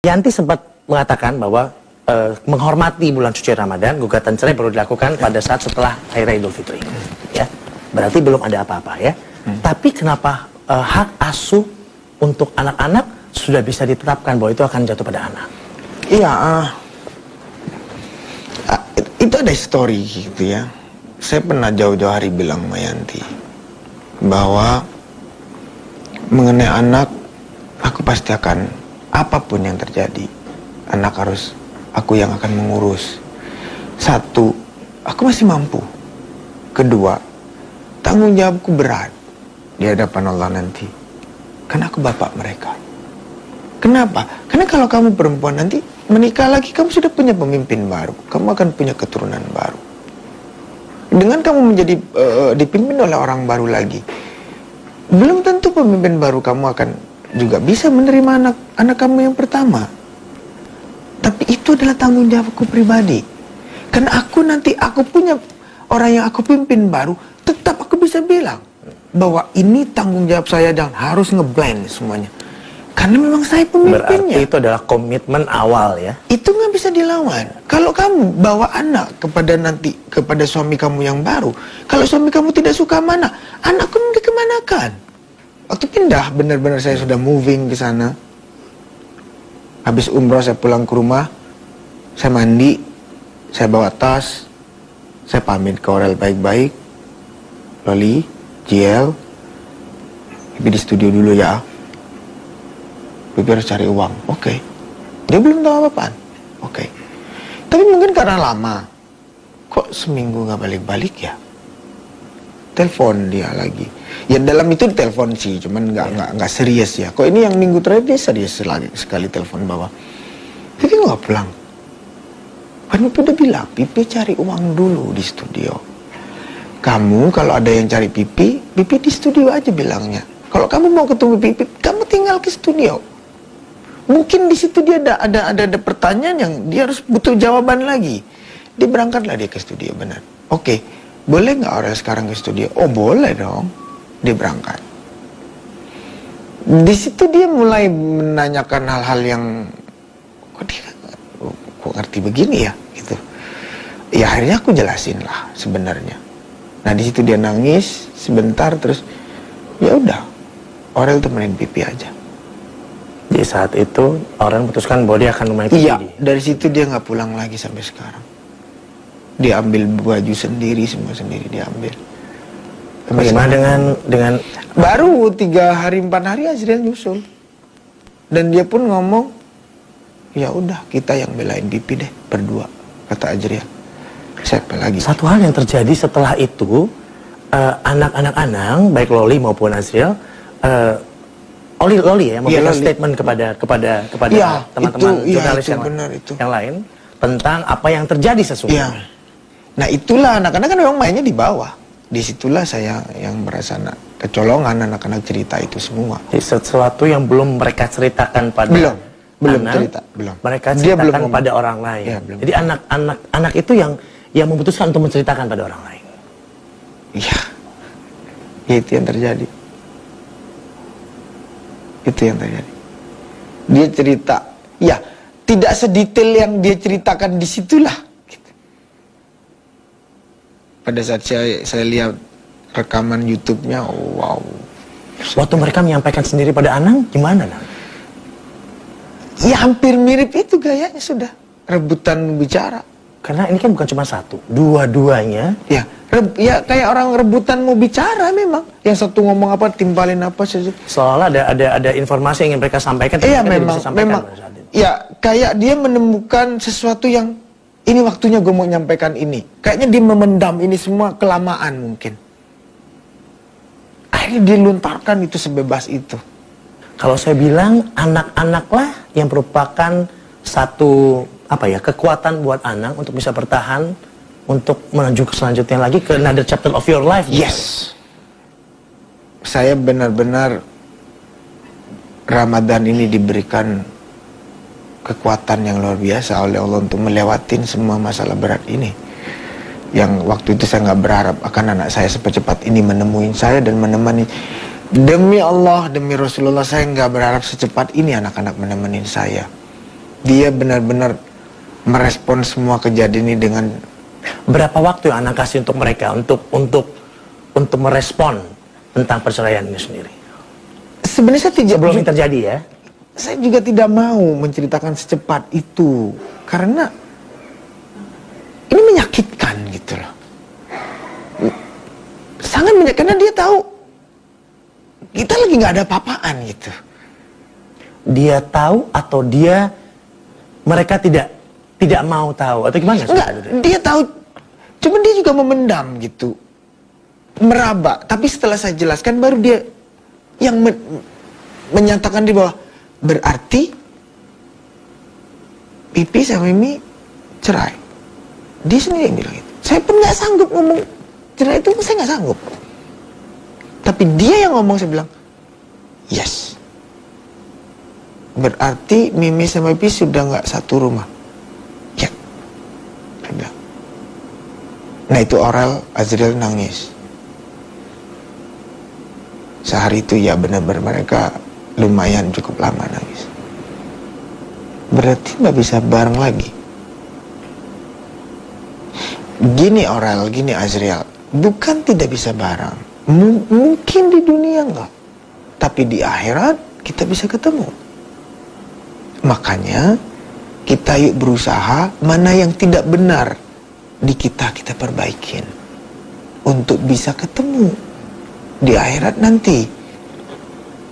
Yanti sempat mengatakan bahwa menghormati bulan suci Ramadan, gugatan cerai baru dilakukan pada saat setelah Hari Raya Idul Fitri. Ya, berarti belum ada apa-apa ya. Tapi kenapa hak asuh untuk anak-anak sudah bisa ditetapkan bahwa itu akan jatuh pada anak? Iya, itu ada story gitu ya. Saya pernah jauh-jauh hari bilang sama Yanti bahwa mengenai anak, aku pasti akan, apapun yang terjadi, anak harus aku yang akan mengurus. Satu, aku masih mampu. Kedua, tanggung jawabku berat di hadapan Allah nanti, karena aku bapak mereka. Kenapa? Karena kalau kamu perempuan nanti menikah lagi, kamu sudah punya pemimpin baru, kamu akan punya keturunan baru. Dengan kamu menjadi dipimpin oleh orang baru lagi, belum tentu pemimpin baru kamu akan juga bisa menerima anak kamu yang pertama. Tapi itu adalah tanggung jawabku pribadi. Karena aku punya orang yang aku pimpin baru, tetap aku bisa bilang bahwa ini tanggung jawab saya dan harus ngeblend semuanya. Karena memang saya pemimpinnya. Berarti itu adalah komitmen awal ya. Itu nggak bisa dilawan. Kalau kamu bawa anak kepada suami kamu yang baru, kalau suami kamu tidak suka mana, anakku dikemanakan. Waktu pindah, benar-benar saya sudah moving ke sana. Habis umroh saya pulang ke rumah, saya mandi, saya bawa tas, saya pamit ke Aurel baik-baik, Loli, JL, Bibi di studio dulu ya. Bibi harus cari uang, oke. Dia belum tahu apa-apaan, oke. Tapi mungkin karena lama, kok seminggu nggak balik-balik ya? Telepon dia lagi. Ya dalam itu telepon sih, cuman nggak serius ya. Kok ini yang minggu terakhir dia serius sekali telepon bahwa Pipi nggak pulang. Kan Pipi udah bilang, Pipi cari uang dulu di studio. Kamu kalau ada yang cari Pipi di studio aja bilangnya. Kalau kamu mau ketemu Pipi, kamu tinggal ke studio. Mungkin di situ dia ada pertanyaan yang dia harus butuh jawaban lagi. Dia berangkatlah dia ke studio, benar. Oke, boleh nggak Aurel sekarang ke studio? Oh boleh dong. Dia berangkat. Di situ dia mulai menanyakan hal-hal yang kok ngerti begini ya, gitu. Ya akhirnya aku jelasin lah sebenarnya. Nah di situ dia nangis sebentar, terus ya udah, Aurel temenin Pipi aja. Di saat itu Aurel memutuskan bahwa dia akan menemani Pipi. Iya, dari situ dia nggak pulang lagi sampai sekarang. Dia ambil baju sendiri, semua sendiri dia ambil. Bagaimana dengan baru 3 hari 4 hari Azriel nyusul. Dan dia pun ngomong, ya udah kita yang belain Pipi deh berdua, kata Azriel. Siapa lagi? Satu hal yang terjadi setelah itu, anak-anak Anang, baik Loli maupun Azriel, Loli ya memberikan statement kepada ya, teman-teman jurnalis yang lain tentang apa yang terjadi sesungguhnya. Ya. Nah itulah anak-anak kan memang mainnya di bawah. Disitulah saya yang merasa kecolongan anak-anak cerita itu semua. Jadi sesuatu yang belum mereka ceritakan pada belum anak, cerita, belum. Mereka ceritakan pada orang lain. Ya, jadi anak itu yang memutuskan untuk menceritakan pada orang lain. Iya, itu yang terjadi. Itu yang terjadi. Dia cerita, ya tidak sedetail yang dia ceritakan di situlah. Pada saat saya lihat rekaman YouTube-nya, oh, wow. Waktu mereka menyampaikan sendiri pada Anang, gimana Nang? Ya hampir mirip itu gayanya sudah. Rebutan bicara. Karena ini kan bukan cuma satu, dua-duanya. Ya, kayak orang rebutan mau bicara memang. Yang satu ngomong apa, timpalin apa saja. Seolah ada informasi yang ingin mereka sampaikan. Iya memang. Ya kayak dia menemukan sesuatu yang ini waktunya gue mau nyampaikan ini. Kayaknya dia memendam ini semua kelamaan mungkin. Akhirnya diluntarkan itu sebebas itu. Kalau saya bilang anak-anaklah yang merupakan satu kekuatan buat Anang untuk bisa bertahan untuk menuju ke selanjutnya lagi ke another chapter of your life. Yes. Saya benar-benar Ramadan ini diberikan kekuatan yang luar biasa oleh Allah untuk melewatin semua masalah berat ini. Yang waktu itu saya nggak berharap akan anak saya secepat ini menemuin saya dan menemani. Demi Allah, demi Rasulullah, saya nggak berharap secepat ini anak-anak menemani saya. Dia benar-benar merespon semua kejadian ini dengan... Berapa waktu yang Anda kasih untuk mereka untuk merespon tentang perceraian ini sendiri? Sebenarnya saya tidak Sebelum ini terjadi ya? Saya juga tidak mau menceritakan secepat itu karena ini menyakitkan gitu loh. Sangat menyakitkan karena dia tahu kita lagi nggak ada apa-apaan gitu. Dia tahu atau mereka tidak mau tahu atau gimana? Enggak, dia tahu, cuma dia juga memendam gitu, meraba. Tapi setelah saya jelaskan baru dia yang menyatakan di bawah, berarti Pipi sama Mimi cerai. Dia sendiri yang bilang itu. Saya pun nggak sanggup ngomong cerai itu, saya nggak sanggup. Tapi dia yang ngomong, saya bilang, yes. Berarti Mimi sama Pipi sudah nggak satu rumah. Ya, saya bilang. Nah itu Aurel, Azriel nangis. Sehari itu ya benar-benar mereka lumayan cukup lama nangis. Berarti nggak bisa bareng lagi. Gini Aurel, gini Azriel, bukan tidak bisa bareng. Mungkin di dunia enggak, tapi di akhirat kita bisa ketemu. Makanya kita yuk berusaha mana yang tidak benar di kita perbaikin untuk bisa ketemu di akhirat nanti.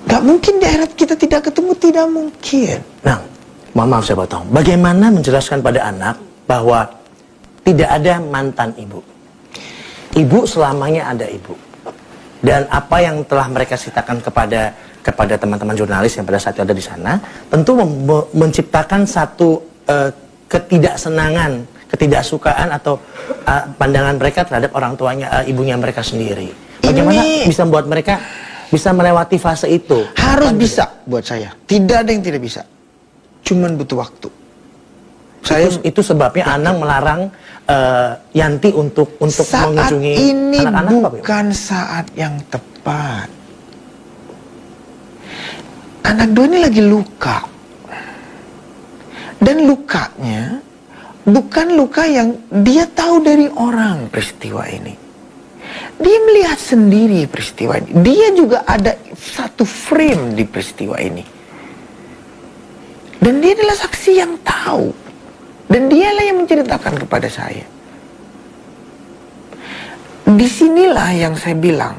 Gak mungkin di akhirat kita tidak ketemu, tidak mungkin. Nah, mohon maaf saya potong. Bagaimana menjelaskan pada anak bahwa tidak ada mantan ibu? Ibu selamanya ada ibu. Dan apa yang telah mereka ceritakan kepada teman-teman jurnalis yang pada saat itu ada di sana, tentu menciptakan satu ketidaksenangan, ketidaksukaan atau pandangan mereka terhadap orang tuanya, ibunya mereka sendiri. Bagaimana bisa membuat mereka bisa melewati fase itu? Harus bisa buat saya. Tidak ada yang tidak bisa. Cuman butuh waktu. Itu sebabnya Anang melarang Yanti untuk mengunjungi anak-anak. Saat ini bukan saat yang tepat. Anak dua ini lagi luka. Dan lukanya bukan luka yang dia tahu dari orang peristiwa ini. Dia melihat sendiri peristiwa ini. Dia juga ada satu frame di peristiwa ini. Dan dia adalah saksi yang tahu. Dan dialah yang menceritakan kepada saya. Disinilah yang saya bilang,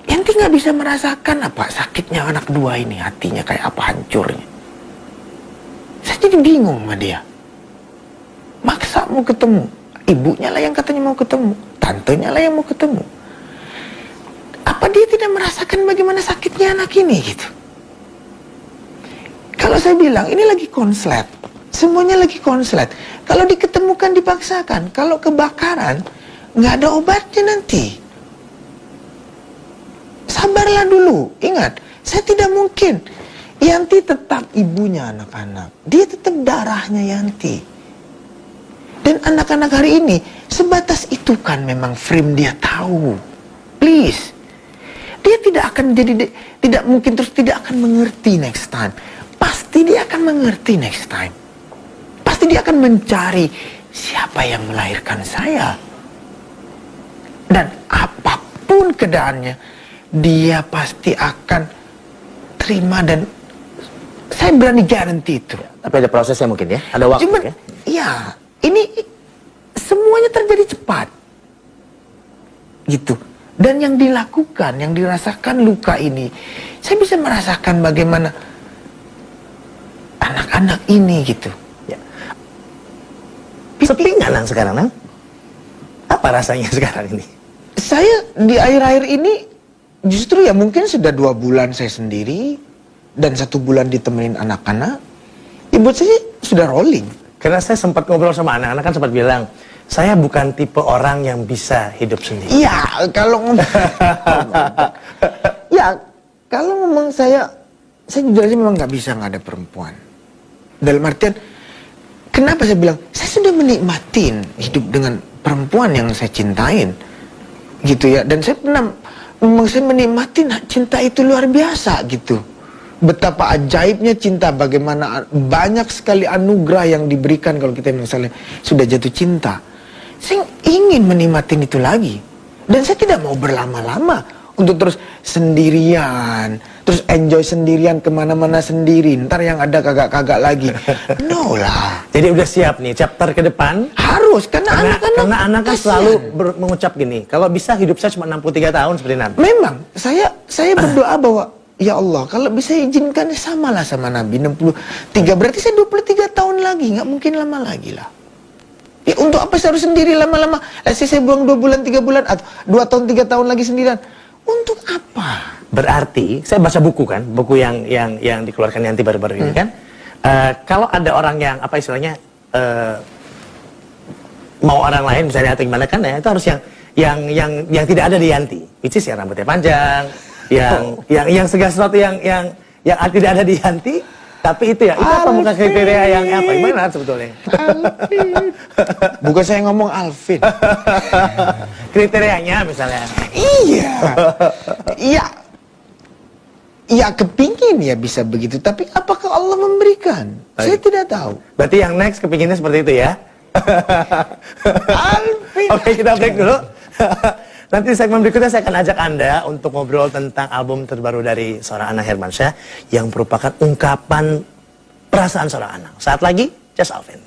Yanti nggak bisa merasakan apa sakitnya anak dua ini, hatinya kayak apa hancurnya. Saya jadi bingung sama dia. Maksa mau ketemu, ibunya lah yang katanya mau ketemu, tantenya lah yang mau ketemu. Apa dia tidak merasakan bagaimana sakitnya anak ini gitu? Kalau saya bilang, ini lagi konslet. Semuanya lagi konslet. Kalau diketemukan, dipaksakan. Kalau kebakaran, nggak ada obatnya nanti. Sabarlah dulu. Ingat, saya tidak mungkin. Yanti tetap ibunya anak-anak. Dia tetap darahnya Yanti. Dan anak-anak hari ini, sebatas itu kan memang frame dia tahu. Please. Dia tidak akan tidak mungkin terus tidak akan mengerti next time. Pasti dia akan mengerti next time. Pasti dia akan mencari siapa yang melahirkan saya. Dan apapun keadaannya, dia pasti akan terima dan saya berani garanti itu. Tapi ada prosesnya mungkin ya? Ada waktu. Cuman, ya, ini semuanya terjadi cepat. Gitu. Dan yang dilakukan, yang dirasakan luka ini, saya bisa merasakan bagaimana anak-anak ini gitu. Ya. Sepi nggak Nang sekarang, Nang? Apa rasanya sekarang ini? Saya di akhir-akhir ini justru ya mungkin sudah 2 bulan saya sendiri dan 1 bulan ditemenin anak-anak. Ya buat saya sudah rolling. Karena saya sempat ngobrol sama anak-anak kan sempat bilang, saya bukan tipe orang yang bisa hidup sendiri. Iya, kalau ngomong ya, kalau ngomong saya jujur aja memang nggak bisa nggak ada perempuan. Dalam artian, kenapa saya bilang, saya sudah menikmatin hidup dengan perempuan yang saya cintain. Gitu ya, dan saya pernah, memang saya menikmati cinta itu luar biasa gitu. betapa ajaibnya cinta, bagaimana banyak sekali anugerah yang diberikan kalau kita misalnya sudah jatuh cinta. Saya ingin menikmatin itu lagi. Dan saya tidak mau berlama-lama untuk terus sendirian, terus enjoy sendirian kemana-mana sendiri. Ntar yang ada kagak-kagak lagi. No lah. Jadi udah siap nih chapter ke depan. Harus, karena anak kan selalu mengucap gini, kalau bisa hidup saya cuma 63 tahun seperti Nabi. Memang, saya berdoa bahwa ya Allah, kalau bisa izinkan samalah sama Nabi 63, berarti saya 23 tahun lagi, nggak mungkin lama lagi lah. Ya untuk apa saya harus sendiri lama-lama? Saya buang 2 bulan, 3 bulan, atau 2 tahun, 3 tahun lagi sendirian. Untuk apa? Berarti, saya baca buku kan, buku yang dikeluarkan Yanti baru-baru ini kan. Kalau ada orang yang, apa istilahnya, mau orang lain misalnya atau gimana kan, ya itu harus yang tidak ada di Yanti. Which is yang rambutnya panjang, yang segala sesuatu yang tidak ada di Yanti, tapi itu ya, itu apa bukan kriteria yang apa? Gimana sebetulnya? Alvin. Bukan saya ngomong Alvin. Kriterianya misalnya. Iya. Iya kepingin ya bisa begitu, tapi apakah Allah memberikan? Saya tidak tahu. Berarti yang next kepinginnya seperti itu ya? Alvin. Oke, kita break dulu. Nanti di segmen berikutnya saya akan ajak Anda untuk ngobrol tentang album terbaru dari seorang Anang Hermansyah yang merupakan ungkapan perasaan seorang anak. Saat lagi, Just Alvin.